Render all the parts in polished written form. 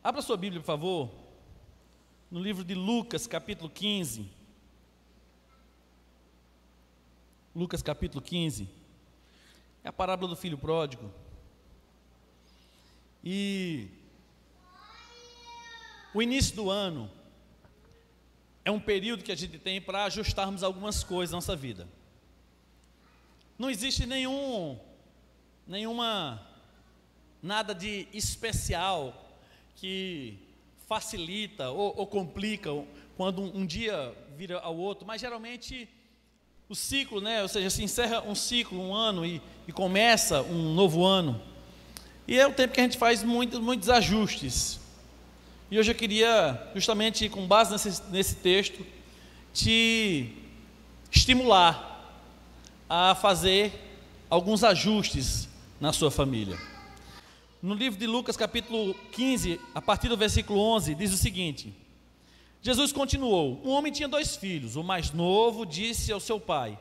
Abra sua Bíblia, por favor, no livro de Lucas, capítulo 15. Lucas, capítulo 15. É a parábola do filho pródigo. E o início do ano é um período que a gente tem para ajustarmos algumas coisas na nossa vida. Não existe nada de especial que facilita ou complica quando um dia vira ao outro, mas geralmente o ciclo, ou seja, se encerra um ciclo, um ano e começa um novo ano, e é o tempo que a gente faz muitos ajustes. E hoje eu queria, justamente com base nesse texto, te estimular a fazer alguns ajustes na sua família. No livro de Lucas, capítulo 15, a partir do versículo 11, diz o seguinte: Jesus continuou: um homem tinha 2 filhos. O mais novo disse ao seu pai: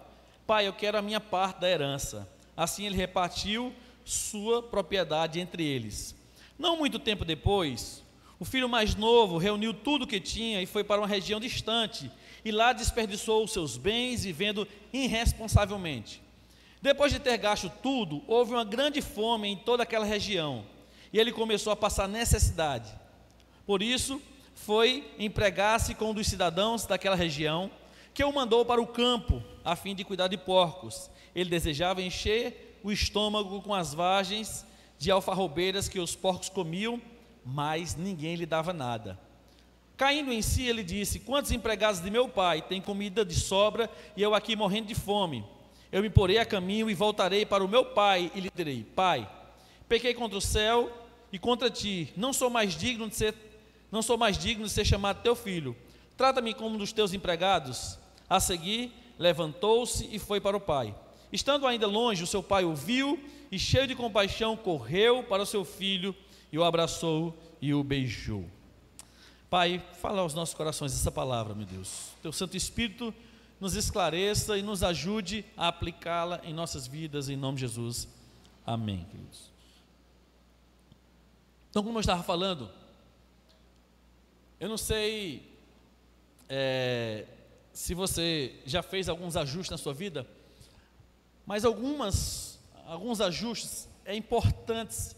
Pai, eu quero a minha parte da herança. Assim ele repartiu sua propriedade entre eles. Não muito tempo depois, o filho mais novo reuniu tudo o que tinha e foi para uma região distante, e lá desperdiçou os seus bens, vivendo irresponsavelmente. Depois de ter gasto tudo, houve uma grande fome em toda aquela região, e ele começou a passar necessidade. Por isso, foi empregar-se com um dos cidadãos daquela região, que o mandou para o campo, a fim de cuidar de porcos. Ele desejava encher o estômago com as vagens de alfarrobeiras que os porcos comiam, mas ninguém lhe dava nada. Caindo em si, ele disse: quantos empregados de meu pai têm comida de sobra, e eu aqui morrendo de fome? Eu me porei a caminho e voltarei para o meu pai, e lhe direi: Pai, pequei contra o céu e contra ti, não sou mais digno de ser chamado teu filho. Trata-me como um dos teus empregados. A seguir, levantou-se e foi para o pai. Estando ainda longe, o seu pai o viu e, cheio de compaixão, correu para o seu filho e o abraçou e o beijou. Pai, fala aos nossos corações essa palavra, meu Deus. Teu Santo Espírito nos esclareça e nos ajude a aplicá-la em nossas vidas, em nome de Jesus. Amém, queridos. Então, como eu estava falando, eu não sei se você já fez alguns ajustes na sua vida, mas alguns ajustes é importante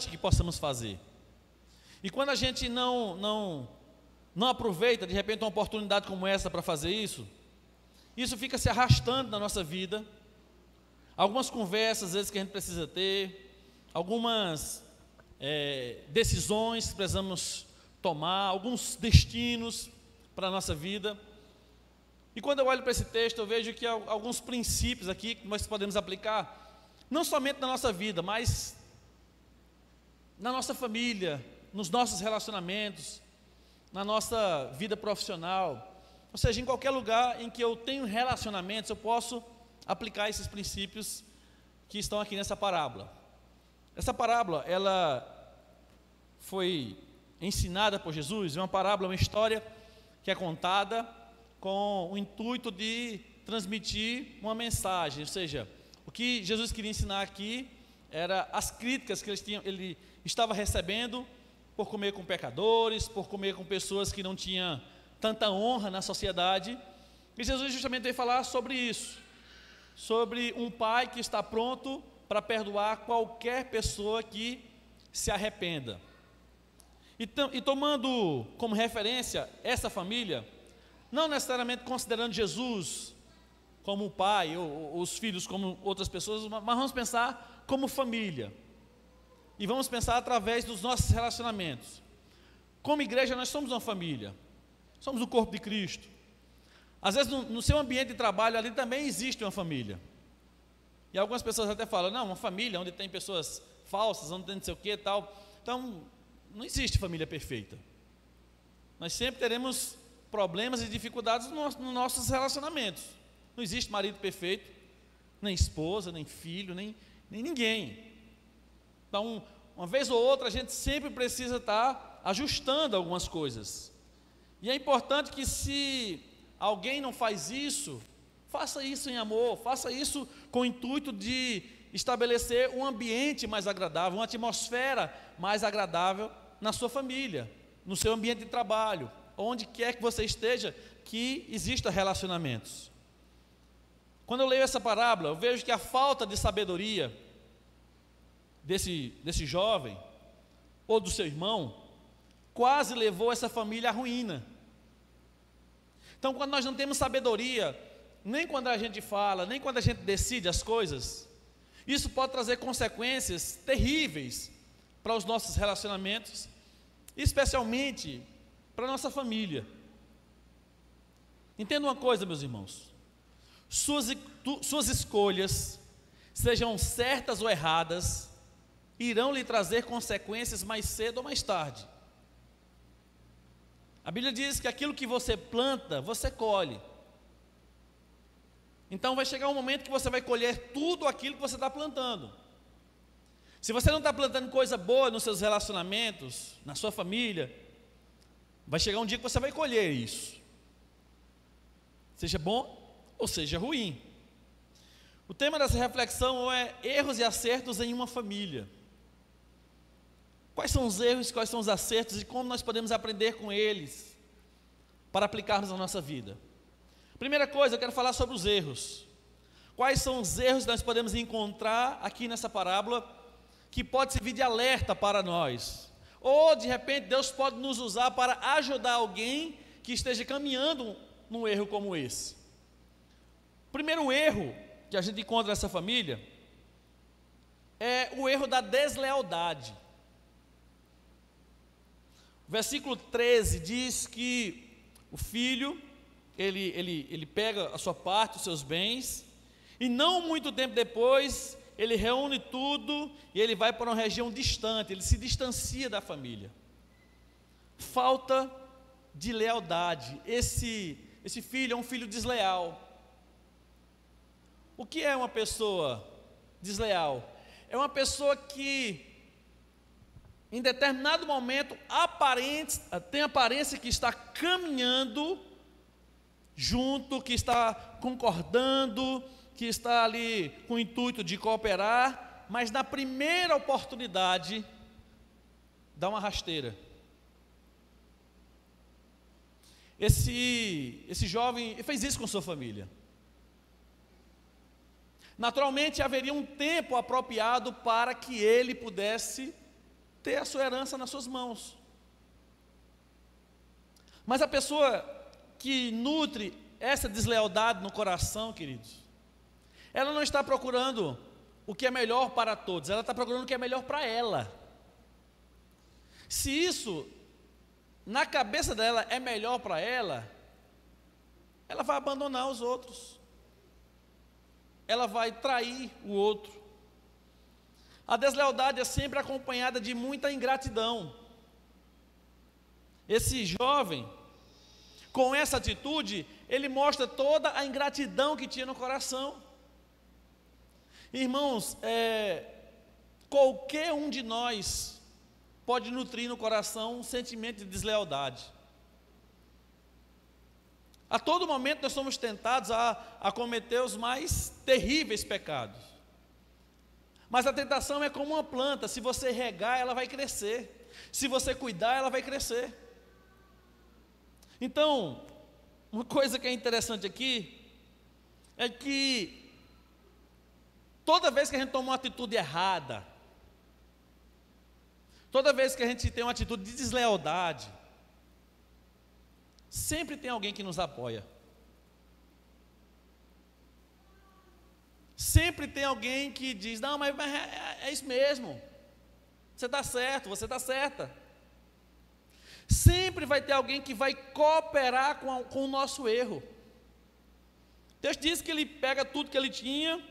que possamos fazer. E quando a gente não aproveita, de repente, uma oportunidade como essa para fazer isso fica se arrastando na nossa vida. Algumas conversas, às vezes, que a gente precisa ter, algumas decisões que precisamos tomar, alguns destinos para a nossa vida. E quando eu olho para esse texto, eu vejo que há alguns princípios aqui que nós podemos aplicar, não somente na nossa vida, mas na nossa família, nos nossos relacionamentos, na nossa vida profissional, ou seja, em qualquer lugar em que eu tenho relacionamentos, eu posso aplicar esses princípios que estão aqui nessa parábola. Essa parábola, ela foi ensinada por Jesus, é uma parábola, uma história que é contada com o intuito de transmitir uma mensagem, ou seja, o que Jesus queria ensinar aqui era as críticas que ele estava recebendo por comer com pecadores, por comer com pessoas que não tinham tanta honra na sociedade. E Jesus justamente veio falar sobre isso, sobre um pai que está pronto para perdoar qualquer pessoa que se arrependa. E tomando como referência essa família, não necessariamente considerando Jesus como o pai, ou os filhos como outras pessoas, mas vamos pensar como família. E vamos pensar através dos nossos relacionamentos. Como igreja, nós somos uma família, somos o corpo de Cristo. Às vezes no seu ambiente de trabalho ali também existe uma família. E algumas pessoas até falam: não, uma família onde tem pessoas falsas, onde tem não sei o que e tal. Então, não existe família perfeita. Nós sempre teremos problemas e dificuldades nos nossos relacionamentos. Não existe marido perfeito, nem esposa, nem filho, nem ninguém. Então, uma vez ou outra, a gente sempre precisa estar ajustando algumas coisas. E é importante que, se alguém não faz isso, faça isso em amor, faça isso com o intuito de estabelecer um ambiente mais agradável, uma atmosfera mais agradável na sua família, no seu ambiente de trabalho, onde quer que você esteja, que exista relacionamentos. Quando eu leio essa parábola, eu vejo que a falta de sabedoria desse jovem, ou do seu irmão, quase levou essa família à ruína. Então, quando nós não temos sabedoria, nem quando a gente fala, nem quando a gente decide as coisas, isso pode trazer consequências terríveis para os nossos relacionamentos, especialmente para a nossa família. Entenda uma coisa, meus irmãos: suas escolhas, sejam certas ou erradas, irão lhe trazer consequências mais cedo ou mais tarde. A Bíblia diz que aquilo que você planta, você colhe. Então vai chegar um momento que você vai colher tudo aquilo que você está plantando. Se você não está plantando coisa boa nos seus relacionamentos, na sua família, vai chegar um dia que você vai colher isso. Seja bom ou seja ruim. O tema dessa reflexão é erros e acertos em uma família. Quais são os erros, quais são os acertos e como nós podemos aprender com eles para aplicarmos na nossa vida? Primeira coisa, eu quero falar sobre os erros. Quais são os erros que nós podemos encontrar aqui nessa parábola que pode servir de alerta para nós? Ou de repente Deus pode nos usar para ajudar alguém que esteja caminhando num erro como esse. O primeiro erro que a gente encontra nessa família é o erro da deslealdade. O versículo 13 diz que o filho, ele pega a sua parte, os seus bens, e não muito tempo depois, ele reúne tudo e ele vai para uma região distante, ele se distancia da família. Falta de lealdade. Esse filho é um filho desleal. O que é uma pessoa desleal? É uma pessoa que em determinado momento tem aparência que está caminhando junto, que está concordando, que está ali com o intuito de cooperar, mas na primeira oportunidade dá uma rasteira. Esse jovem fez isso com sua família. Naturalmente haveria um tempo apropriado para que ele pudesse ter a sua herança nas suas mãos. Mas a pessoa que nutre essa deslealdade no coração, queridos, ela não está procurando o que é melhor para todos, ela está procurando o que é melhor para ela. Se isso na cabeça dela é melhor para ela, ela vai abandonar os outros, ela vai trair o outro. A deslealdade é sempre acompanhada de muita ingratidão. Esse jovem, com essa atitude, ele mostra toda a ingratidão que tinha no coração. Irmãos, qualquer um de nós pode nutrir no coração um sentimento de deslealdade. A todo momento nós somos tentados a cometer os mais terríveis pecados. Mas a tentação é como uma planta: se você regar, ela vai crescer. Se você cuidar, ela vai crescer. Então, uma coisa que é interessante aqui é que toda vez que a gente toma uma atitude errada, toda vez que a gente tem uma atitude de deslealdade, sempre tem alguém que nos apoia. Sempre tem alguém que diz: não, mas é isso mesmo, você está certo, você está certa. Sempre vai ter alguém que vai cooperar com o nosso erro. O texto diz que ele pega tudo que ele tinha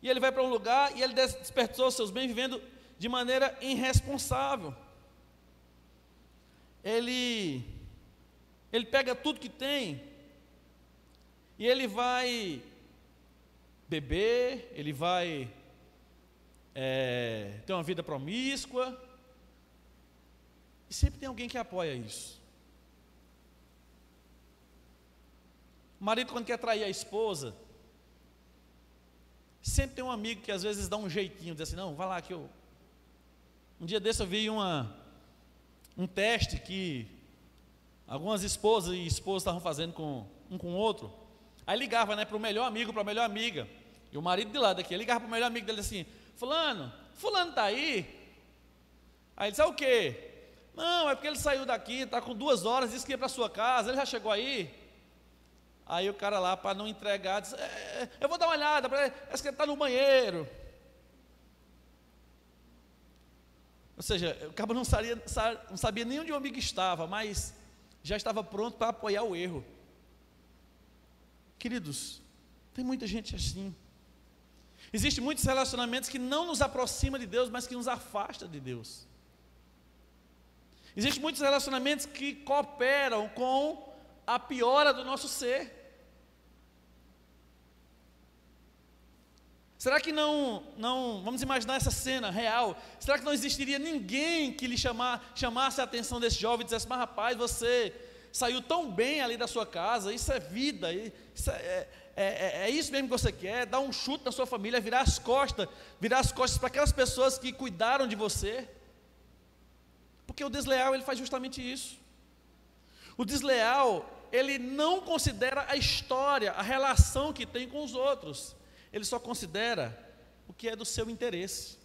e ele vai para um lugar e ele desperdiçou os seus bens vivendo de maneira irresponsável. Ele pega tudo que tem e ele vai beber, ele vai ter uma vida promíscua, e sempre tem alguém que apoia isso. O marido, quando quer trair a esposa, sempre tem um amigo que às vezes dá um jeitinho, diz assim: não, vai lá que eu... Um dia desse eu vi uma um teste que algumas esposas e esposos estavam fazendo com um com o outro. Aí ligava, né, para o melhor amigo, para a melhor amiga. E o marido de lado aqui, ligava para o melhor amigo dele assim: fulano está aí? Aí ele disse: é o quê? Não, é porque ele saiu daqui, está com 2 horas, disse que ia para a sua casa, ele já chegou aí? Aí o cara lá, para não entregar, disse: eu vou dar uma olhada, parece que ele está no banheiro. Ou seja, o cara não sabia nem onde o amigo estava, mas já estava pronto para apoiar o erro. Queridos, tem muita gente assim. Existem muitos relacionamentos que não nos aproximam de Deus, mas que nos afastam de Deus. Existem muitos relacionamentos que cooperam com a piora do nosso ser. Será que não, vamos imaginar essa cena real, será que não existiria ninguém que lhe chamasse a atenção desse jovem e dissesse: mas rapaz, você saiu tão bem ali da sua casa, isso é vida, isso é isso mesmo que você quer, dar um chute na sua família, virar as costas para aquelas pessoas que cuidaram de você? Porque o desleal, ele faz justamente isso. O desleal, ele não considera a história, a relação que tem com os outros. Ele só considera o que é do seu interesse.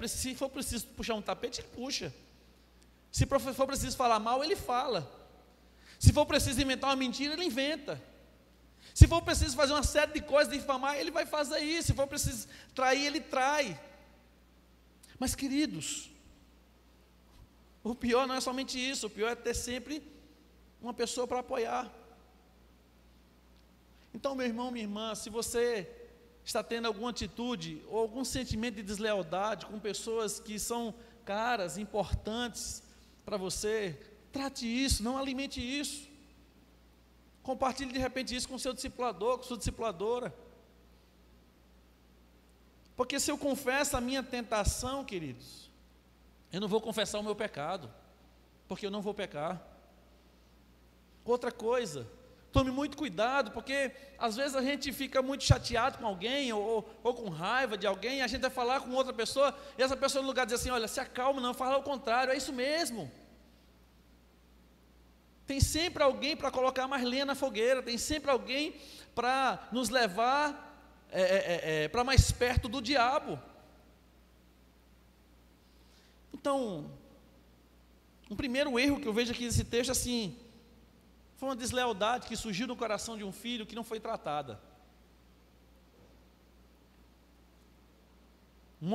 Se for preciso puxar um tapete, ele puxa. Se for preciso falar mal, ele fala. Se for preciso inventar uma mentira, ele inventa. Se for preciso fazer uma série de coisas, difamar, ele vai fazer isso. Se for preciso trair, ele trai. Mas, queridos, o pior não é somente isso. O pior é ter sempre uma pessoa para apoiar. Então, meu irmão, minha irmã, se você está tendo alguma atitude ou algum sentimento de deslealdade com pessoas que são caras, importantes para você, trate isso, não alimente isso. Compartilhe de repente isso com o seu discipulador, com a sua discipuladora. Porque se eu confesso a minha tentação, queridos, eu não vou confessar o meu pecado, porque eu não vou pecar. Outra coisa, tome muito cuidado, porque às vezes a gente fica muito chateado com alguém, ou com raiva de alguém, e a gente vai falar com outra pessoa, e essa pessoa no lugar de dizer assim: olha, se acalma, não, fala ao contrário, é isso mesmo. Tem sempre alguém para colocar mais lenha na fogueira, tem sempre alguém para nos levar para mais perto do diabo. Então, um primeiro erro que eu vejo aqui nesse texto, assim, foi uma deslealdade que surgiu no coração de um filho que não foi tratada. Um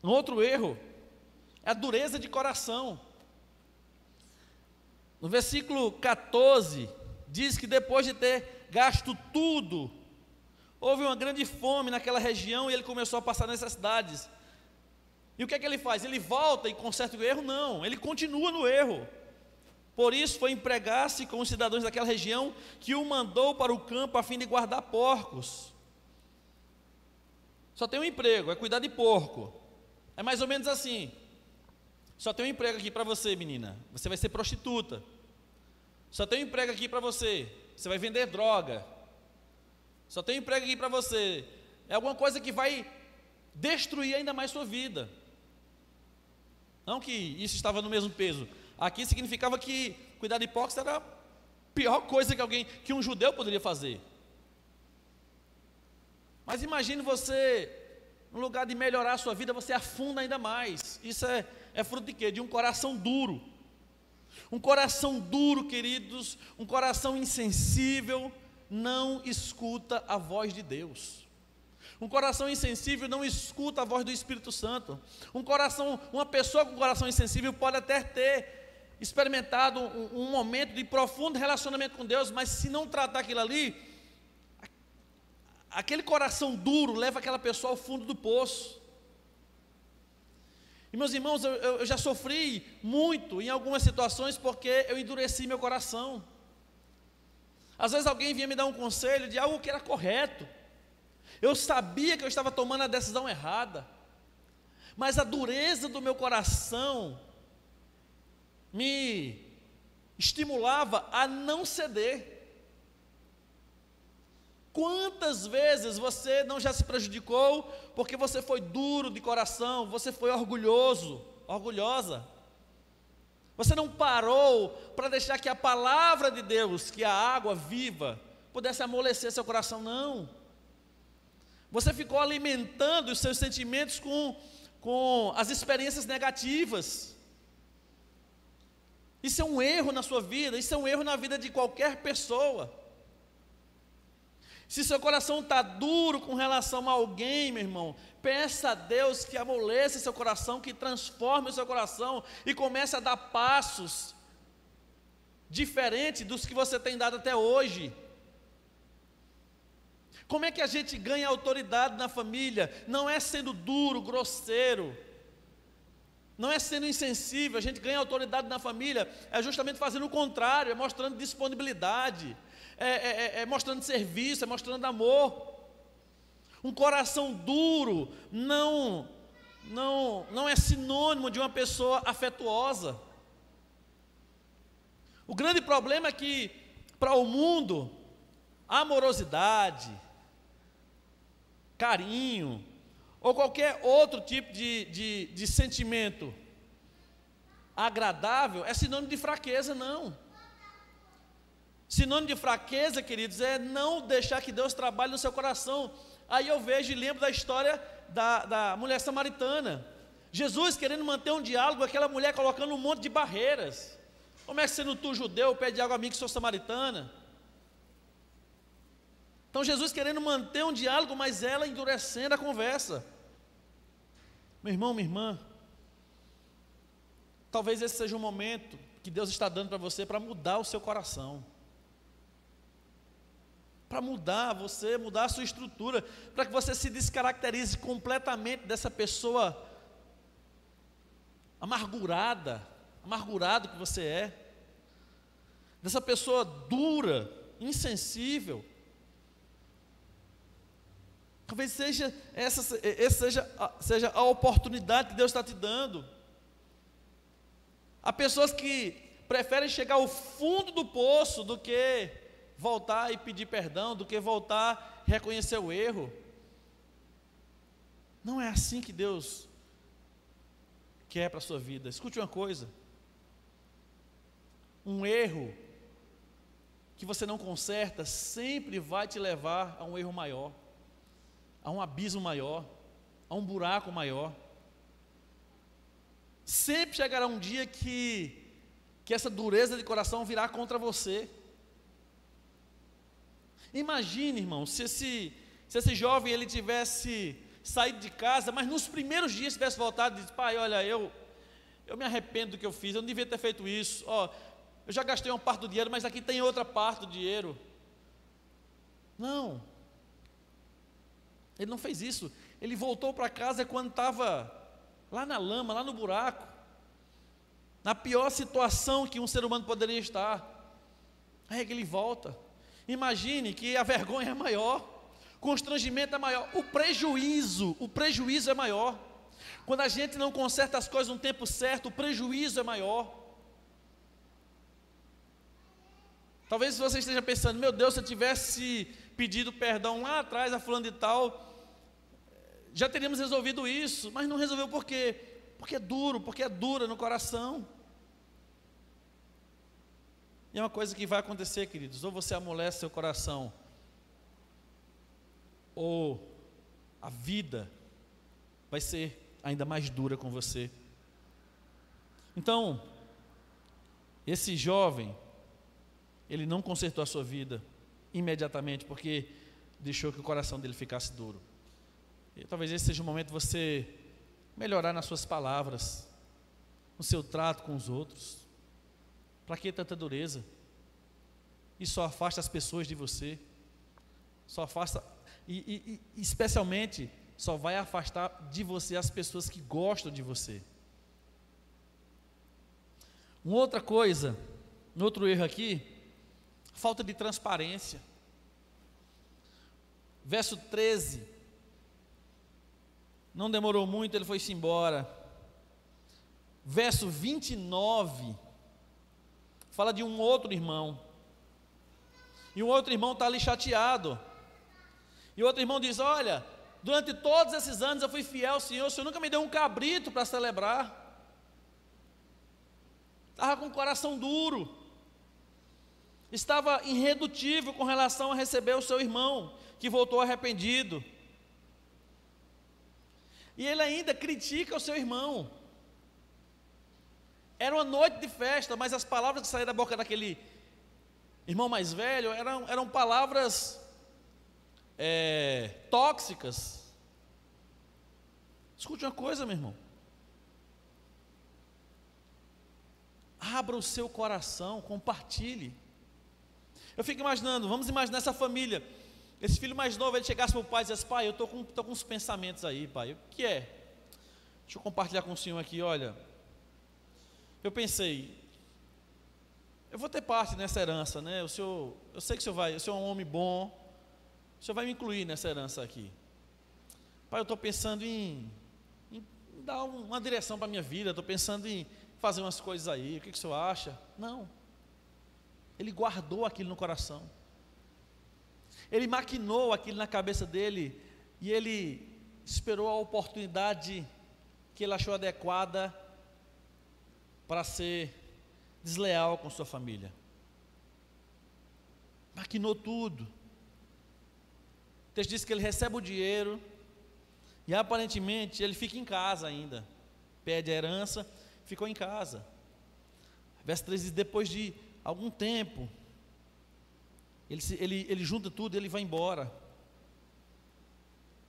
outro erro é a dureza de coração. No versículo 14, diz que depois de ter gasto tudo, houve uma grande fome naquela região e ele começou a passar necessidades. E o que é que ele faz? Ele volta e conserta o erro? Não, ele continua no erro. Por isso foi empregar-se com os cidadãos daquela região, que o mandou para o campo a fim de guardar porcos. Só tem um emprego, é cuidar de porco. É mais ou menos assim: só tem um emprego aqui para você, menina, você vai ser prostituta. Só tem um emprego aqui para você, você vai vender droga. Só tem um emprego aqui para você, é alguma coisa que vai destruir ainda mais sua vida. Não que isso estava no mesmo peso. Aqui significava que cuidar de porcos era a pior coisa que um judeu poderia fazer. Mas imagine você, no lugar de melhorar a sua vida, você afunda ainda mais. Isso é fruto de quê? De um coração duro. Um coração duro, queridos, um coração insensível, não escuta a voz de Deus. Um coração insensível não escuta a voz do Espírito Santo. Uma pessoa com coração insensível pode até ter experimentado um momento de profundo relacionamento com Deus, mas se não tratar aquilo ali, aquele coração duro leva aquela pessoa ao fundo do poço. E meus irmãos, eu já sofri muito em algumas situações porque eu endureci meu coração. Às vezes alguém vinha me dar um conselho de algo que era correto, eu sabia que eu estava tomando a decisão errada, mas a dureza do meu coração me estimulava a não ceder. Quantas vezes você não já se prejudicou porque você foi duro de coração, você foi orgulhoso, orgulhosa. Você não parou para deixar que a palavra de Deus, que é a água viva, pudesse amolecer seu coração, não. Você ficou alimentando os seus sentimentos com as experiências negativas. Isso é um erro na sua vida, isso é um erro na vida de qualquer pessoa. Se seu coração está duro com relação a alguém, meu irmão, peça a Deus que amoleça seu coração, que transforme o seu coração e comece a dar passos diferentes dos que você tem dado até hoje. Como é que a gente ganha autoridade na família? Não é sendo duro, grosseiro, não é sendo insensível. A gente ganha autoridade na família é justamente fazendo o contrário, é mostrando disponibilidade, é mostrando serviço, é mostrando amor. Um coração duro não é sinônimo de uma pessoa afetuosa. O grande problema é que, para o mundo, amorosidade, carinho, ou qualquer outro tipo de sentimento agradável, é sinônimo de fraqueza, não. Sinônimo de fraqueza, queridos, é não deixar que Deus trabalhe no seu coração. Aí eu vejo e lembro da história da mulher samaritana. Jesus querendo manter um diálogo, aquela mulher colocando um monte de barreiras. Como é que sendo tu judeu, pede água a mim que sou samaritana? Então Jesus querendo manter um diálogo, mas ela endurecendo a conversa. Meu irmão, minha irmã, talvez esse seja um momento que Deus está dando para você para mudar o seu coração. Para mudar você, mudar a sua estrutura, para que você se descaracterize completamente dessa pessoa amargurado que você é, dessa pessoa dura, insensível. Talvez seja seja a oportunidade que Deus está te dando. Há pessoas que preferem chegar ao fundo do poço do que voltar e pedir perdão, do que voltar e reconhecer o erro. Não é assim que Deus quer para a sua vida. Escute uma coisa: um erro que você não conserta sempre vai te levar a um erro maior, a um abismo maior, a um buraco maior. Sempre chegará um dia que essa dureza de coração virá contra você. Imagine, irmão, se esse jovem ele tivesse saído de casa, mas nos primeiros dias tivesse voltado e disse: pai, olha, eu me arrependo do que eu fiz, eu não devia ter feito isso. Eu já gastei uma parte do dinheiro, mas aqui tem outra parte do dinheiro. Não. Ele não fez isso. Ele voltou para casa quando estava lá na lama, lá no buraco, na pior situação que um ser humano poderia estar. Aí que ele volta. Imagine que a vergonha é maior, o constrangimento é maior, o prejuízo é maior. Quando a gente não conserta as coisas no tempo certo, o prejuízo é maior. Talvez você esteja pensando: meu Deus, se eu tivesse pedido perdão lá atrás a fulano de tal, já teríamos resolvido isso. Mas não resolveu por quê? Porque é duro, porque é dura no coração. E é uma coisa que vai acontecer, queridos: ou você amolece seu coração, ou a vida vai ser ainda mais dura com você. Então, esse jovem, ele não consertou a sua vida imediatamente, porque deixou que o coração dele ficasse duro. E talvez esse seja o momento de você melhorar nas suas palavras, no seu trato com os outros. Para que tanta dureza? Isso só afasta as pessoas de você, só afasta, e especialmente só vai afastar de você as pessoas que gostam de você. Uma outra coisa, um outro erro aqui, falta de transparência. Verso 13, não demorou muito, ele foi-se embora. Verso 29, fala de um outro irmão, e o outro irmão está ali chateado, e o outro irmão diz: olha, durante todos esses anos eu fui fiel ao Senhor, o Senhor nunca me deu um cabrito para celebrar, estava com o coração duro, estava irredutível com relação a receber o seu irmão, que voltou arrependido. E ele ainda critica o seu irmão. Era uma noite de festa, mas as palavras que saíram da boca daquele irmão mais velho eram palavras tóxicas. Escute uma coisa, meu irmão. Abra o seu coração, compartilhe. Eu fico imaginando, vamos imaginar essa família. Esse filho mais novo, ele chegasse para o pai e dissesse: pai, eu estou com uns pensamentos aí, pai. O que é? Deixa eu compartilhar com o senhor aqui, olha. Eu pensei, eu vou ter parte nessa herança, né? Eu sei que o senhor é um homem bom, o senhor vai me incluir nessa herança aqui. Pai, eu estou pensando em dar uma direção para a minha vida, estou pensando em fazer umas coisas aí, o que o senhor acha? Não. Ele guardou aquilo no coração. Ele maquinou aquilo na cabeça dele e ele esperou a oportunidade que ele achou adequada para ser desleal com sua família. Maquinou tudo. O texto diz que ele recebe o dinheiro e aparentemente ele fica em casa ainda. Pede a herança, ficou em casa. Verso 3 diz: depois de algum tempo, ele junta tudo e ele vai embora.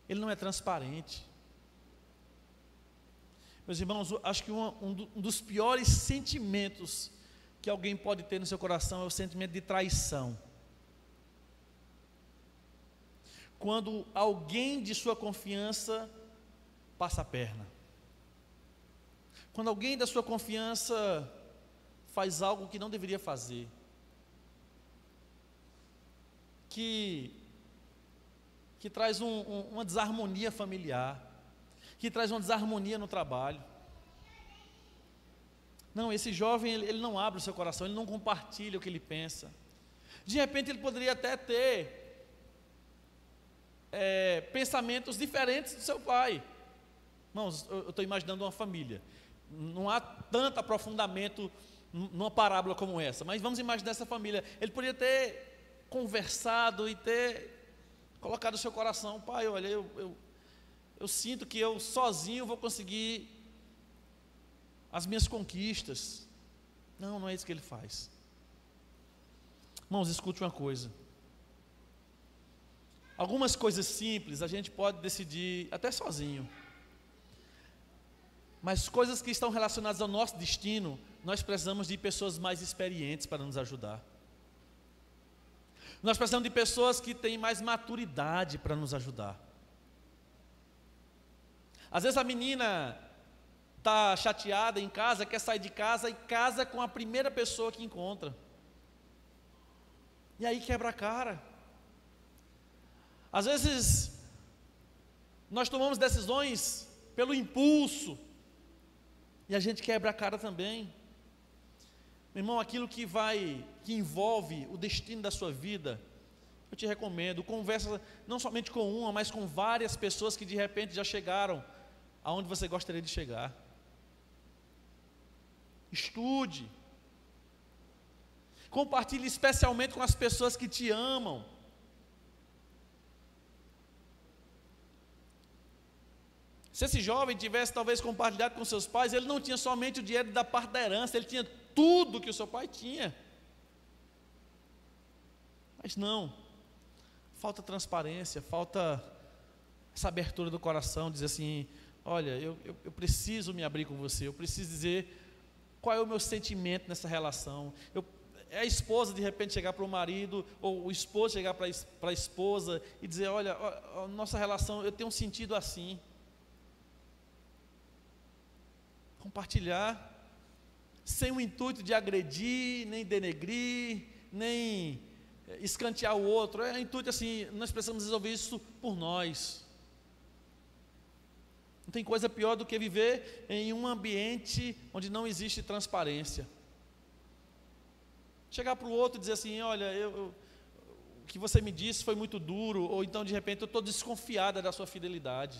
Ele não é transparente. Meus irmãos, acho que um dos piores sentimentos que alguém pode ter no seu coração é o sentimento de traição. Quando alguém de sua confiança passa a perna. Quando alguém da sua confiança faz algo que não deveria fazer. Que traz uma desarmonia familiar, que traz uma desarmonia no trabalho. Não, esse jovem, ele não abre o seu coração, ele não compartilha o que ele pensa. De repente ele poderia até ter pensamentos diferentes do seu pai. Irmãos, eu estou imaginando uma família. Não há tanto aprofundamento numa parábola como essa, mas vamos imaginar essa família. Ele poderia ter conversado e ter colocado o seu coração: pai, olha, eu sinto que eu sozinho vou conseguir as minhas conquistas. Não é isso que ele faz. Irmãos, escute uma coisa. Algumas coisas simples a gente pode decidir até sozinho, mas coisas que estão relacionadas ao nosso destino, nós precisamos de pessoas mais experientes para nos ajudar. Nós precisamos de pessoas que têm mais maturidade para nos ajudar. Às vezes a menina está chateada em casa, quer sair de casa e casa com a primeira pessoa que encontra. E aí quebra a cara. Às vezes nós tomamos decisões pelo impulso e a gente quebra a cara também. Meu irmão, aquilo que envolve o destino da sua vida, eu te recomendo, conversa não somente com uma, mas com várias pessoas que de repente já chegaram aonde você gostaria de chegar. Estude. Compartilhe especialmente com as pessoas que te amam. Se esse jovem tivesse talvez compartilhado com seus pais, ele não tinha somente o dinheiro da parte da herança, ele tinha tudo que o seu pai tinha. Mas não, falta transparência, falta essa abertura do coração, dizer assim: olha, eu preciso me abrir com você, eu preciso dizer qual é o meu sentimento nessa relação. É a esposa de repente chegar para o marido, ou o esposo chegar para a esposa e dizer: olha, a nossa relação, eu tenho um sentido assim. Compartilhar, sem o intuito de agredir, nem denegrir, nem escantear o outro. É o intuito assim: nós precisamos resolver isso por nós. Não tem coisa pior do que viver em um ambiente onde não existe transparência. Chegar para o outro e dizer assim: olha, o que você me disse foi muito duro, ou então de repente eu estou desconfiada da sua fidelidade.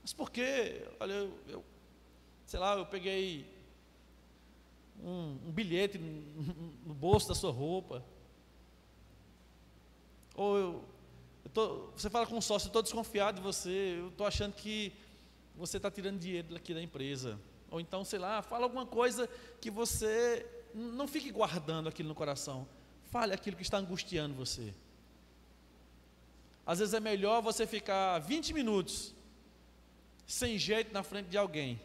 Mas por quê? Olha, sei lá, eu peguei um bilhete no bolso da sua roupa. Ou você fala com um sócio, eu estou desconfiado de você, eu estou achando que você está tirando dinheiro daqui da empresa. Ou então, sei lá, fala alguma coisa que você, não fique guardando aquilo no coração. Fale aquilo que está angustiando você. Às vezes é melhor você ficar 20 minutos sem jeito na frente de alguém,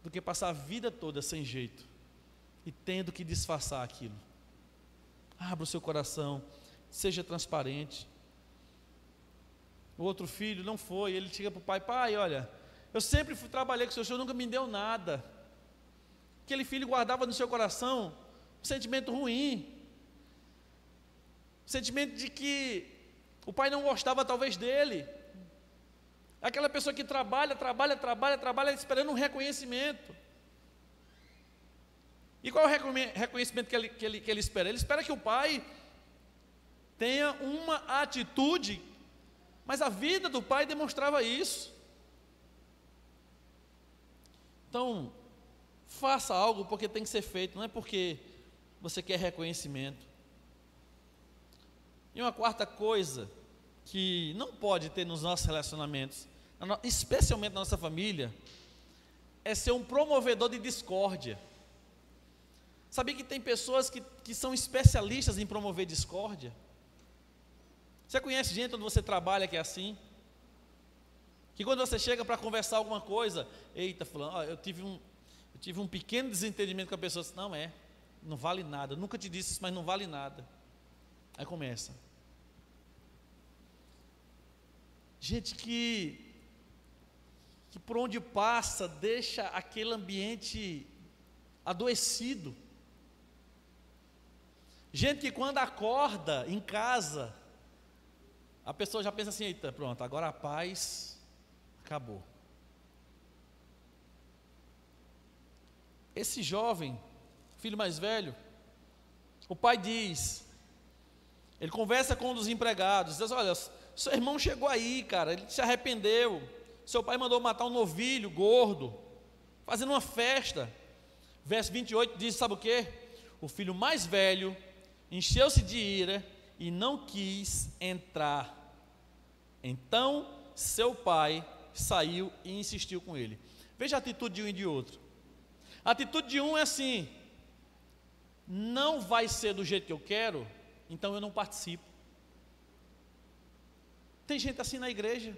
do que passar a vida toda sem jeito e tendo que disfarçar aquilo. Abra o seu coração, seja transparente. O outro filho não foi, ele chega para o pai: pai, olha, eu sempre trabalhei com o senhor nunca me deu nada. Aquele filho guardava no seu coração um sentimento ruim, um sentimento de que o pai não gostava talvez dele. Aquela pessoa que trabalha esperando um reconhecimento. E qual é o reconhecimento que ele espera? Ele espera que o pai tenha uma atitude, mas a vida do pai demonstrava isso. Então, faça algo porque tem que ser feito, não é porque você quer reconhecimento. E uma quarta coisa que não pode ter nos nossos relacionamentos, especialmente na nossa família, é ser um promovedor de discórdia. Sabia que tem pessoas que são especialistas em promover discórdia? Você conhece gente onde você trabalha que é assim? Que quando você chega para conversar alguma coisa, eita, fulano, eu tive um pequeno desentendimento com a pessoa, não vale nada, nunca te disse isso, mas não vale nada. Aí começa. Gente que por onde passa deixa aquele ambiente adoecido. Gente que quando acorda em casa, a pessoa já pensa assim: eita, pronto, agora a paz acabou. Esse jovem, filho mais velho, o pai diz, ele conversa com um dos empregados, diz: olha, seu irmão chegou aí, cara, ele se arrependeu, seu pai mandou matar um novilho gordo, fazendo uma festa. Verso 28 diz, sabe o que? O filho mais velho encheu-se de ira e não quis entrar. Então seu pai saiu e insistiu com ele. Veja a atitude de um e de outro. A atitude de um é assim: não vai ser do jeito que eu quero, então eu não participo. Tem gente assim na igreja.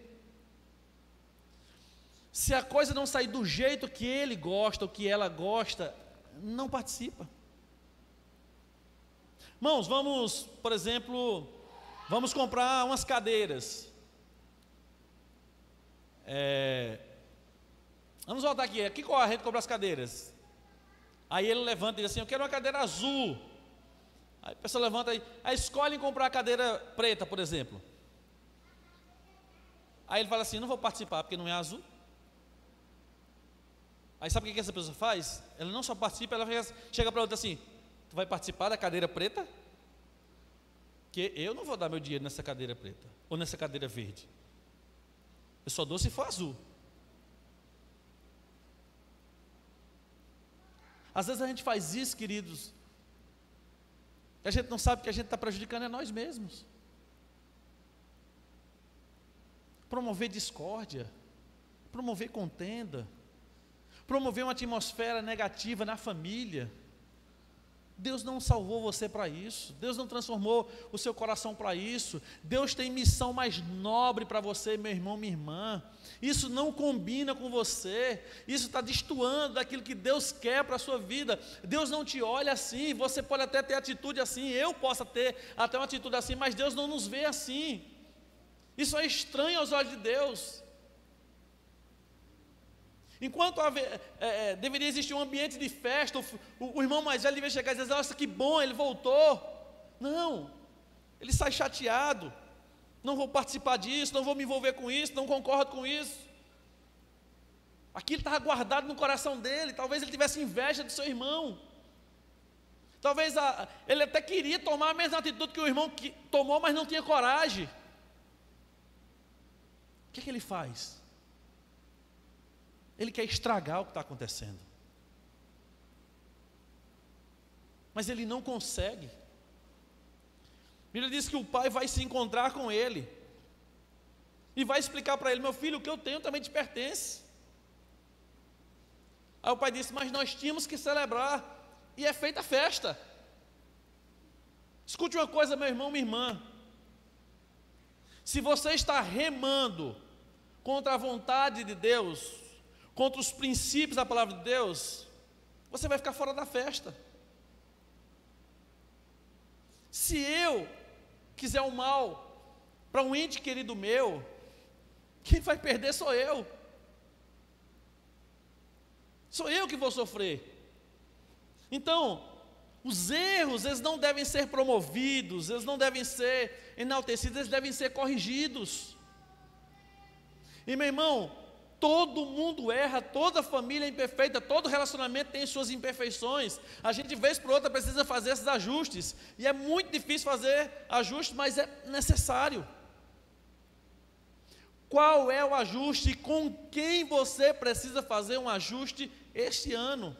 Se a coisa não sair do jeito que ele gosta ou que ela gosta, não participa. Irmãos, por exemplo, vamos comprar umas cadeiras. Vamos voltar aqui. Aqui qual a gente compra as cadeiras? Aí ele levanta e diz assim: eu quero uma cadeira azul. Aí a pessoa levanta aí escolhe comprar a cadeira preta, por exemplo. Aí ele fala assim: não vou participar porque não é azul. Aí sabe o que essa pessoa faz? Ela não só participa, ela chega para outra assim: tu vai participar da cadeira preta? Porque eu não vou dar meu dinheiro nessa cadeira preta ou nessa cadeira verde. Eu só dou se for azul. Às vezes a gente faz isso, queridos, e a gente não sabe que a gente está prejudicando nós mesmos. Promover discórdia, promover contenda, promover uma atmosfera negativa na família. Deus não salvou você para isso. Deus não transformou o seu coração para isso. Deus tem missão mais nobre para você, meu irmão, minha irmã. Isso não combina com você. Isso está destoando daquilo que Deus quer para a sua vida. Deus não te olha assim. Você pode até ter atitude assim, eu posso ter até uma atitude assim, mas Deus não nos vê assim. Isso é estranho aos olhos de Deus. Enquanto deveria existir um ambiente de festa, o irmão mais velho deveria chegar e dizer: nossa, que bom, ele voltou. Não, ele sai chateado: não vou participar disso, não vou me envolver com isso, não concordo com isso. Aquilo estava guardado no coração dele. Talvez ele tivesse inveja do seu irmão. Talvez ele até queria tomar a mesma atitude que o irmão tomou, mas não tinha coragem. O que ele faz? Ele quer estragar o que está acontecendo. Mas ele não consegue. A Bíblia diz que o pai vai se encontrar com ele e vai explicar para ele: meu filho, o que eu tenho também te pertence. Aí o pai disse: mas nós tínhamos que celebrar, e é feita a festa. Escute uma coisa, meu irmão, minha irmã. Se você está remando contra a vontade de Deus, contra os princípios da palavra de Deus, você vai ficar fora da festa. Se eu quiser o mal para um ente querido meu, quem vai perder sou eu. Sou eu que vou sofrer. Então, os erros, eles não devem ser promovidos, eles não devem ser enaltecidos, eles devem ser corrigidos. E meu irmão, todo mundo erra, toda família é imperfeita, todo relacionamento tem suas imperfeições. A gente, de vez por outra, precisa fazer esses ajustes. E é muito difícil fazer ajustes, mas é necessário. Qual é o ajuste? Com quem você precisa fazer um ajuste este ano?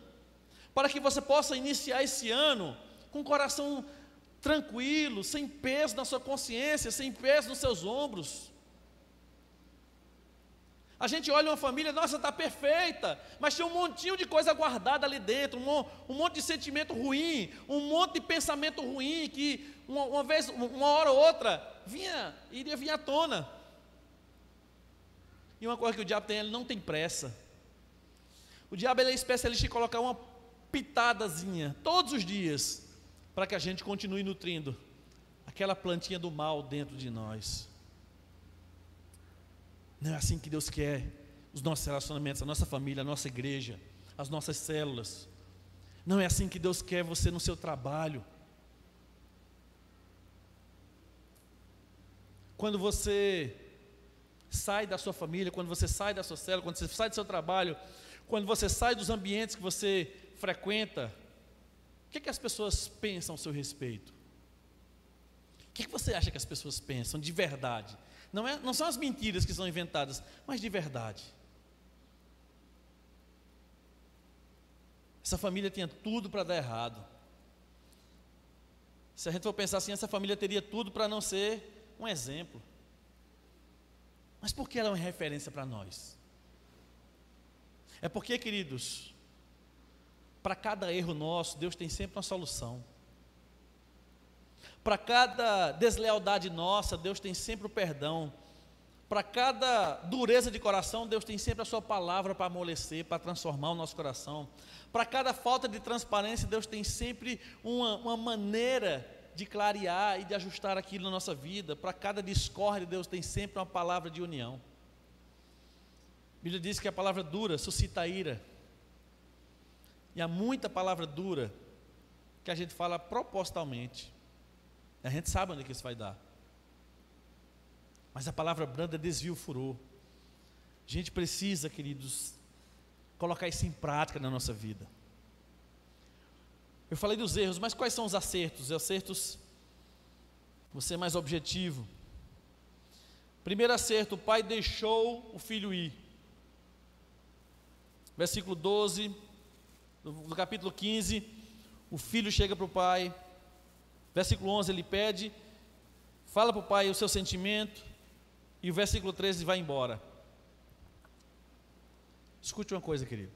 Para que você possa iniciar esse ano com o coração tranquilo, sem peso na sua consciência, sem peso nos seus ombros. A gente olha uma família, nossa, está perfeita, mas tem um montinho de coisa guardada ali dentro, um monte de sentimento ruim, um monte de pensamento ruim, que uma vez, uma hora ou outra, iria vir à tona. E uma coisa que o diabo tem, ele não tem pressa. O diabo, ele é especialista em colocar uma pitadazinha, todos os dias, para que a gente continue nutrindo aquela plantinha do mal dentro de nós. Não é assim que Deus quer os nossos relacionamentos, a nossa família, a nossa igreja, as nossas células. Não é assim que Deus quer você no seu trabalho. Quando você sai da sua família, quando você sai da sua célula, quando você sai do seu trabalho, quando você sai dos ambientes que você frequenta, o que as pessoas pensam a seu respeito? O que você acha que as pessoas pensam de verdade? Não são as mentiras que são inventadas, mas de verdade. Essa família tinha tudo para dar errado. Se a gente for pensar assim, essa família teria tudo para não ser um exemplo. Mas por que ela é uma referência para nós? É porque, queridos, para cada erro nosso, Deus tem sempre uma solução. Para cada deslealdade nossa, Deus tem sempre o perdão. Para cada dureza de coração, Deus tem sempre a sua palavra para amolecer, para transformar o nosso coração. Para cada falta de transparência, Deus tem sempre uma maneira de clarear e de ajustar aquilo na nossa vida. Para cada discórdia, Deus tem sempre uma palavra de união. A Bíblia diz que a palavra dura suscita ira. E há muita palavra dura que a gente fala propositalmente. A gente sabe onde que isso vai dar. Mas a palavra branda desvia o furor. A gente precisa, queridos, colocar isso em prática na nossa vida. Eu falei dos erros, mas quais são os acertos? Os acertos, vou ser mais objetivo. Primeiro acerto: o pai deixou o filho ir. Versículo 12, do capítulo 15, o filho chega para o pai. Versículo 11, ele pede, fala para o pai o seu sentimento, e o versículo 13 vai embora. Escute uma coisa, querido.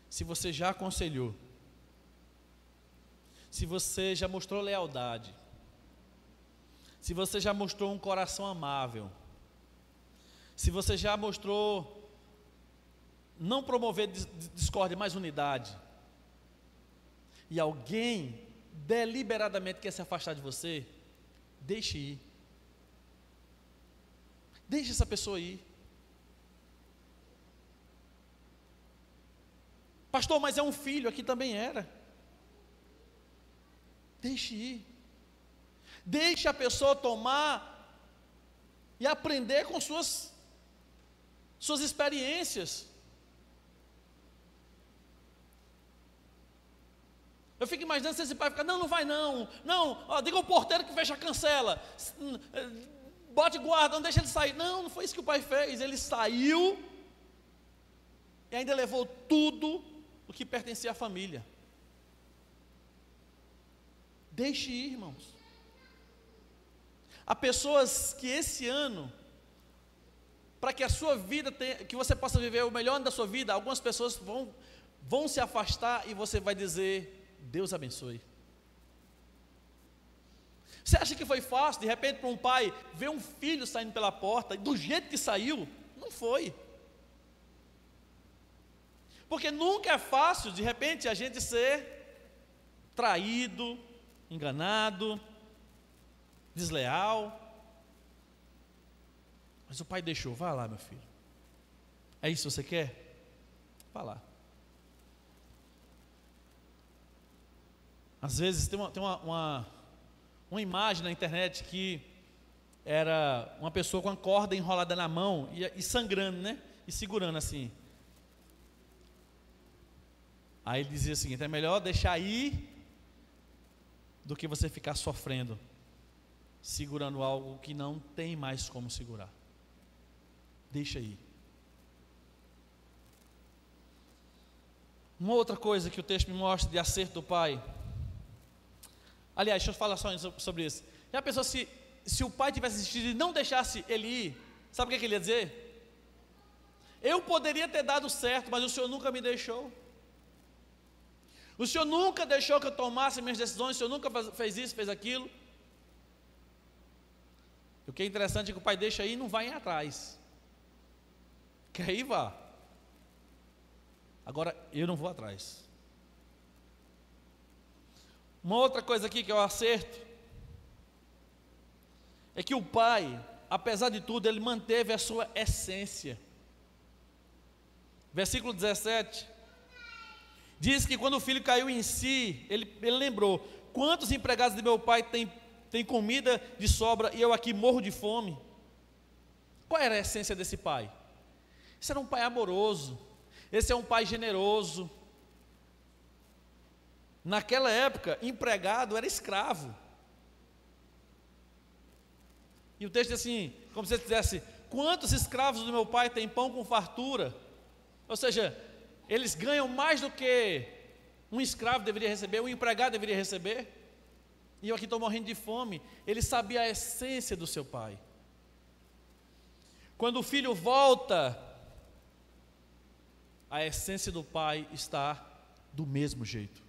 Se você já aconselhou, se você já mostrou lealdade, se você já mostrou um coração amável, se você já mostrou não promover discórdia, mas unidade, e alguém deliberadamente quer se afastar de você, deixe ir. Deixe essa pessoa ir. Pastor, mas é um filho, aqui também era. Deixe ir. Deixe a pessoa tomar e aprender com suas experiências. Eu fico imaginando se esse pai fica, não vai não, diga ao porteiro que fecha a cancela, bote guarda, não deixa ele sair. Não, não foi isso que o pai fez. Ele saiu e ainda levou tudo o que pertencia à família. Deixe ir, irmãos. Há pessoas que esse ano, para que a sua vida tenha, que você possa viver o melhor ano da sua vida, algumas pessoas vão se afastar e você vai dizer: Deus abençoe. Você acha que foi fácil, de repente, para um pai ver um filho saindo pela porta, do jeito que saiu? Não foi. Porque nunca é fácil, de repente, a gente ser traído, enganado, desleal. Mas o pai deixou. Vá lá, meu filho. É isso que você quer? Vá lá. Às vezes tem uma imagem na internet que era uma pessoa com a corda enrolada na mão e sangrando, né? E segurando assim. Aí ele dizia o seguinte: é melhor deixar ir do que você ficar sofrendo, segurando algo que não tem mais como segurar. Deixa ir. Uma outra coisa que o texto me mostra de acerto do pai. Aliás, deixa eu falar só sobre isso. Já pensou se o pai tivesse insistido e não deixasse ele ir? Sabe o que ele ia dizer? Eu poderia ter dado certo, mas o Senhor nunca me deixou. O Senhor nunca deixou que eu tomasse minhas decisões. O Senhor nunca fez isso, fez aquilo. O que é interessante é que o pai deixa aí e não vai em atrás. Quer ir, vá. Agora eu não vou atrás. Uma outra coisa aqui que eu acerto é que o pai, apesar de tudo, ele manteve a sua essência. Versículo 17 diz que quando o filho caiu em si, ele lembrou: quantos empregados de meu pai têm comida de sobra e eu aqui morro de fome? Qual era a essência desse pai? Esse era um pai amoroso, esse é um pai generoso. Naquela época, empregado era escravo. E o texto diz assim, como se ele dissesse: quantos escravos do meu pai têm pão com fartura? Ou seja, eles ganham mais do que um escravo deveria receber, um empregado deveria receber. E eu aqui estou morrendo de fome. Ele sabia a essência do seu pai. Quando o filho volta, a essência do pai está do mesmo jeito.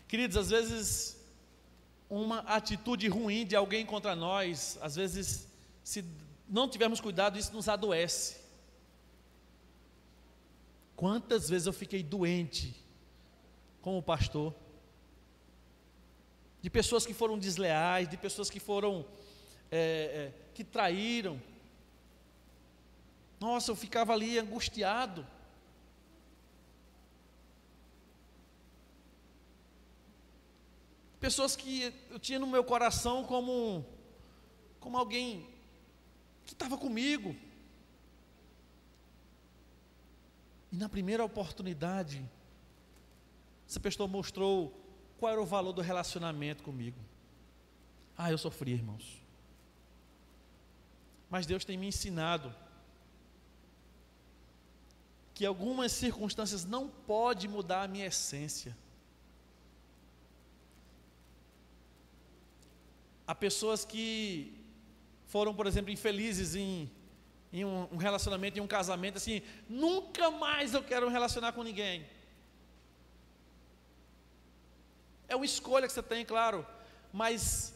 Queridos, às vezes uma atitude ruim de alguém contra nós, às vezes, se não tivermos cuidado, isso nos adoece. Quantas vezes eu fiquei doente como pastor, de pessoas que foram desleais, de pessoas que foram que traíram. Nossa, eu ficava ali angustiado. Pessoas que eu tinha no meu coração como alguém que estava comigo. E na primeira oportunidade, essa pessoa mostrou qual era o valor do relacionamento comigo. Eu sofri, irmãos. Mas Deus tem me ensinado que algumas circunstâncias não podem mudar a minha essência. Há pessoas que foram, por exemplo, infelizes em um relacionamento, em um casamento, assim: nunca mais eu quero me relacionar com ninguém. É uma escolha que você tem, claro, mas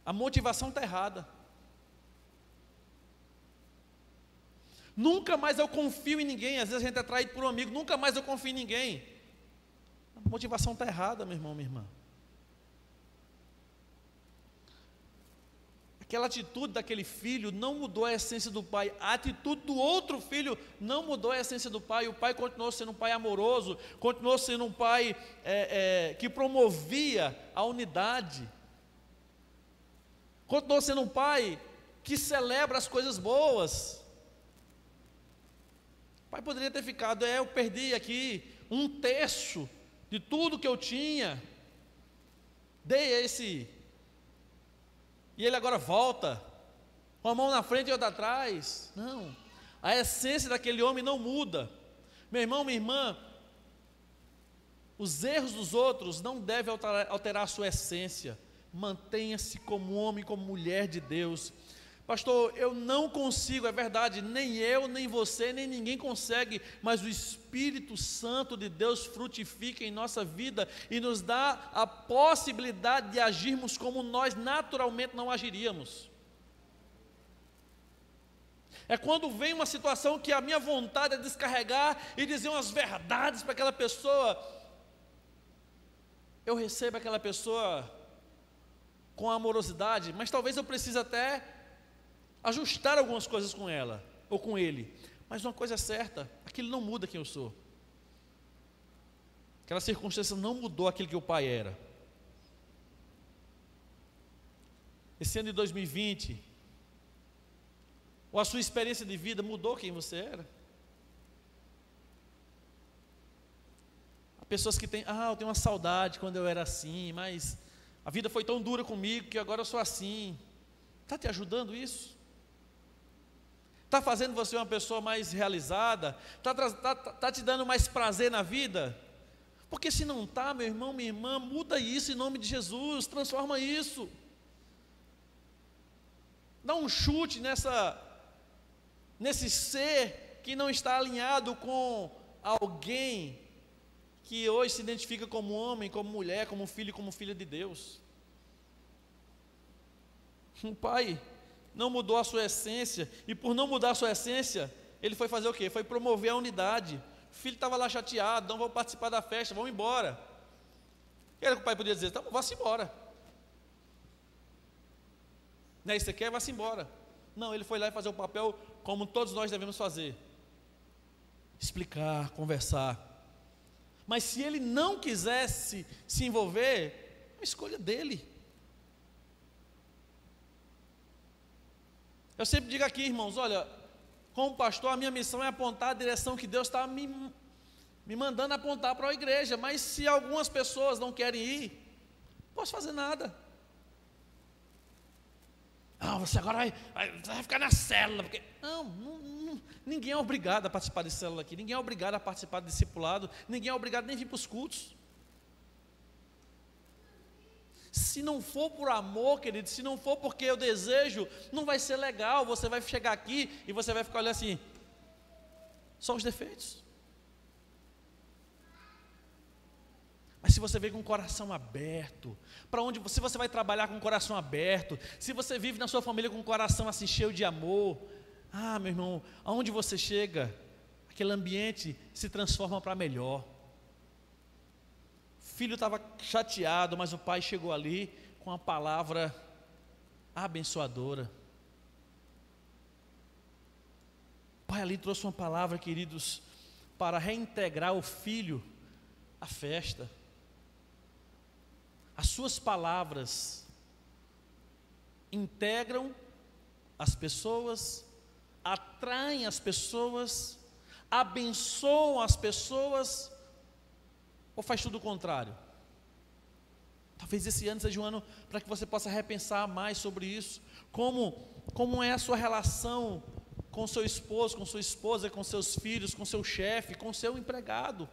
a motivação está errada. Nunca mais eu confio em ninguém. Às vezes a gente é traído por um amigo: nunca mais eu confio em ninguém. A motivação está errada, meu irmão, minha irmã. Aquela atitude daquele filho não mudou a essência do pai. A atitude do outro filho não mudou a essência do pai. O pai continuou sendo um pai amoroso, continuou sendo um pai que promovia a unidade, continuou sendo um pai que celebra as coisas boas. O pai poderia ter ficado: eu perdi aqui 1/3 de tudo que eu tinha, dei a e ele agora volta, com a mão na frente e outra atrás. Não, a essência daquele homem não muda. Meu irmão, minha irmã, os erros dos outros não devem alterar a sua essência. Mantenha-se como homem, como mulher de Deus. Pastor, eu não consigo, é verdade, nem eu, nem você, nem ninguém consegue, mas o Espírito Santo de Deus frutifica em nossa vida e nos dá a possibilidade de agirmos como nós naturalmente não agiríamos. É quando vem uma situação que a minha vontade é descarregar e dizer umas verdades para aquela pessoa, eu recebo aquela pessoa com amorosidade, mas talvez eu precise até ajustar algumas coisas com ela, ou com ele, mas uma coisa é certa, aquilo não muda quem eu sou, aquela circunstância não mudou aquilo que o pai era. Esse ano de 2020, ou a sua experiência de vida mudou quem você era? Há pessoas que têm, eu tenho uma saudade quando eu era assim, mas a vida foi tão dura comigo que agora eu sou assim. Está te ajudando isso? Está fazendo você uma pessoa mais realizada? Está te dando mais prazer na vida? Porque se não está, meu irmão, minha irmã, muda isso em nome de Jesus, transforma isso. Dá um chute nesse ser que não está alinhado com alguém que hoje se identifica como homem, como mulher, como filho, como filha de Deus. O pai não mudou a sua essência, e por não mudar a sua essência, ele foi fazer o quê? Foi promover a unidade. O filho estava lá chateado, não vou participar da festa, vamos embora. E era que o pai podia dizer, tá bom, vá-se embora. Não é isso que você quer? Vá-se embora. Não, ele foi lá e fazer o papel como todos nós devemos fazer. Explicar, conversar. Mas se ele não quisesse se envolver, é uma escolha dele. Eu sempre digo aqui, irmãos, olha, como pastor, a minha missão é apontar a direção que Deus está me mandando apontar para a igreja, mas se algumas pessoas não querem ir, não posso fazer nada. Você agora vai ficar na célula, porque ninguém é obrigado a participar de célula aqui, ninguém é obrigado a participar de discipulado, ninguém é obrigado nem a vir para os cultos. Se não for por amor, querido, se não for porque eu desejo, não vai ser legal. Você vai chegar aqui e você vai ficar olhando assim, só os defeitos. Mas se você vem com o coração aberto, se você vai trabalhar com o coração aberto, se você vive na sua família com o coração assim cheio de amor, meu irmão, aonde você chega, aquele ambiente se transforma para melhor. O filho estava chateado, mas o pai chegou ali com uma palavra abençoadora. O pai ali trouxe uma palavra, queridos, para reintegrar o filho à festa. As suas palavras integram as pessoas, atraem as pessoas, abençoam as pessoas, ou faz tudo o contrário? Talvez esse ano seja um ano para que você possa repensar mais sobre isso. Como é a sua relação com seu esposo, com sua esposa, com seus filhos, com seu chefe, com seu empregado,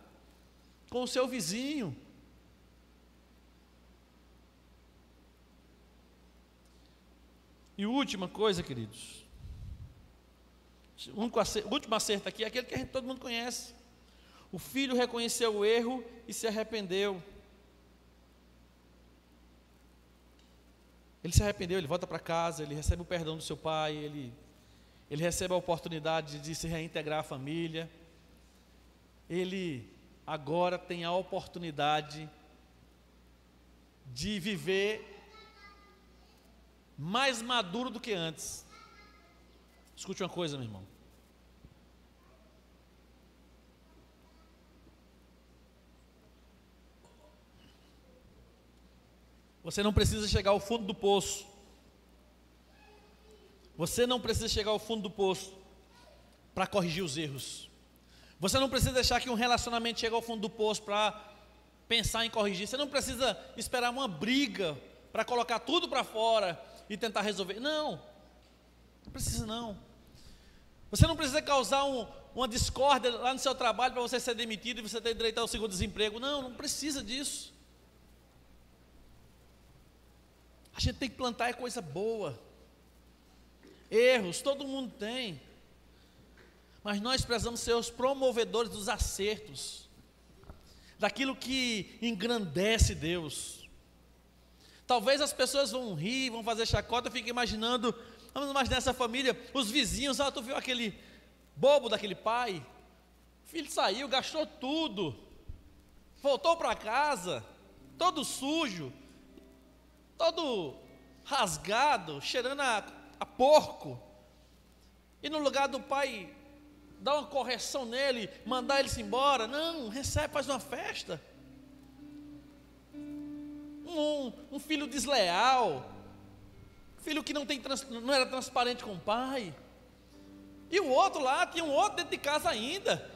com o seu vizinho. E última coisa, queridos, o último acerto aqui é aquele que todo mundo conhece. O filho reconheceu o erro e se arrependeu. Ele se arrependeu, ele volta para casa, ele recebe o perdão do seu pai, ele recebe a oportunidade de se reintegrar à família. Ele agora tem a oportunidade de viver mais maduro do que antes. Escute uma coisa, meu irmão. Você não precisa chegar ao fundo do poço. Você não precisa chegar ao fundo do poço para corrigir os erros. Você não precisa deixar que um relacionamento chegue ao fundo do poço para pensar em corrigir. Você não precisa esperar uma briga para colocar tudo para fora e tentar resolver. Não precisa não. Você não precisa causar uma discórdia lá no seu trabalho para você ser demitido e você ter direito ao seguro-desemprego. Não precisa disso. A gente tem que plantar coisa boa. Erros, todo mundo tem. Mas nós precisamos ser os promovedores dos acertos, daquilo que engrandece Deus. Talvez as pessoas vão rir, vão fazer chacota, eu fico imaginando, vamos imaginar essa família, os vizinhos, tu viu aquele bobo daquele pai? O filho saiu, gastou tudo, voltou para casa, todo sujo, todo rasgado, cheirando a porco, e no lugar do pai dar uma correção nele, mandar ele se embora, não, recebe, faz uma festa. Um filho desleal, filho que não era transparente com o pai, e o outro lá, tinha um outro dentro de casa ainda,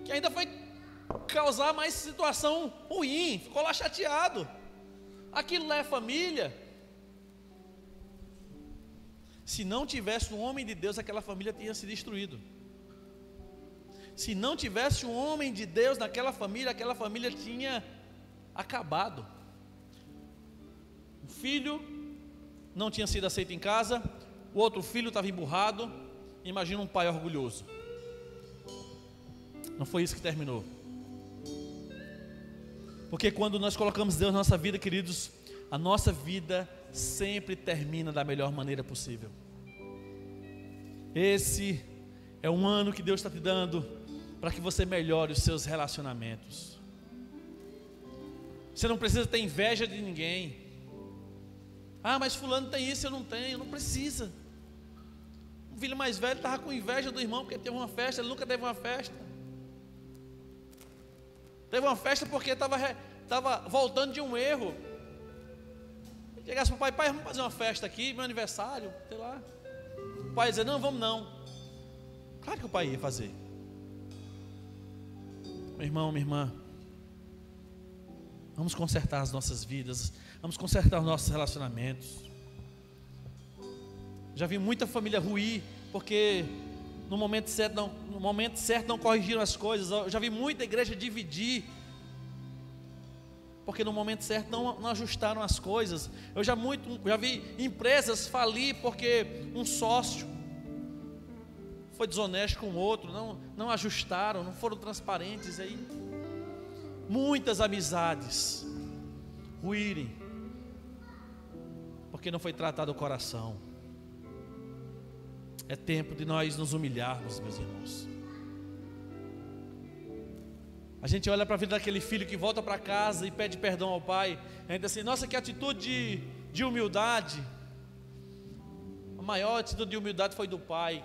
que ainda foi causar mais situação ruim, ficou lá chateado. Aquilo lá é família. Se não tivesse um homem de Deus, aquela família tinha se destruído. Se não tivesse um homem de Deus naquela família, aquela família tinha acabado. O filho não tinha sido aceito em casa, o outro filho estava emburrado. Imagina um pai orgulhoso. Não foi isso que terminou. Porque quando nós colocamos Deus na nossa vida, queridos, a nossa vida sempre termina da melhor maneira possível. Esse é um ano que Deus está te dando para que você melhore os seus relacionamentos. Você não precisa ter inveja de ninguém. Mas fulano tem isso, eu não tenho. Não precisa. O filho mais velho estava com inveja do irmão porque teve uma festa, ele nunca teve uma festa. Teve uma festa porque estava voltando de um erro. Chegasse para o pai, vamos fazer uma festa aqui, meu aniversário, sei lá. O pai ia dizer, não, vamos não. Claro que o pai ia fazer. Meu irmão, minha irmã, vamos consertar as nossas vidas, vamos consertar os nossos relacionamentos. Já vi muita família ruir, porque no momento certo não corrigiram as coisas. Eu já vi muita igreja dividir, porque no momento certo não ajustaram as coisas. Eu já vi empresas falir porque um sócio foi desonesto com o outro, não ajustaram, não foram transparentes. Aí muitas amizades ruírem, porque não foi tratado o coração. É tempo de nós nos humilharmos, meus irmãos. A gente olha para a vida daquele filho que volta para casa e pede perdão ao pai. A gente diz assim, nossa, que atitude de humildade. A maior atitude de humildade foi do pai,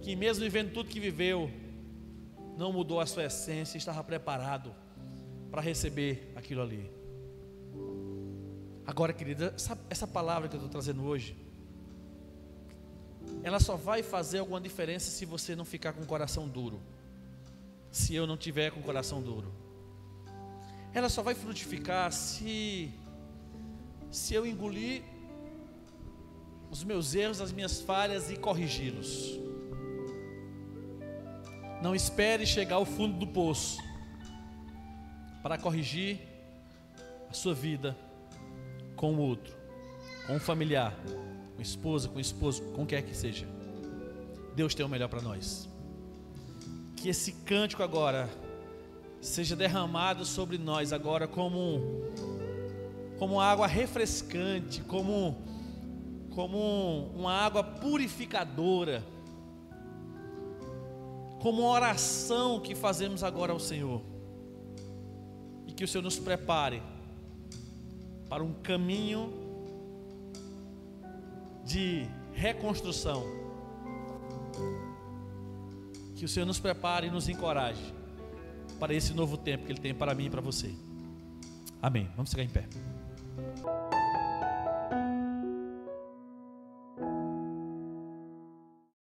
que mesmo vivendo tudo que viveu, não mudou a sua essência, estava preparado para receber aquilo ali. Agora, querida, essa palavra que eu estou trazendo hoje, ela só vai fazer alguma diferença se você não ficar com o coração duro. Se eu não tiver com o coração duro, ela só vai frutificar se eu engolir os meus erros, as minhas falhas e corrigi-los. Não espere chegar ao fundo do poço para corrigir a sua vida com o outro, com um familiar, com esposa, com esposo, com quem quer que seja. Deus tem o melhor para nós. Que esse cântico agora seja derramado sobre nós agora como água refrescante, como uma água purificadora, como uma oração que fazemos agora ao Senhor. E que o Senhor nos prepare para um caminho de reconstrução. Que o Senhor nos prepare e nos encoraje para esse novo tempo que Ele tem para mim e para você. Amém. Vamos ficar em pé.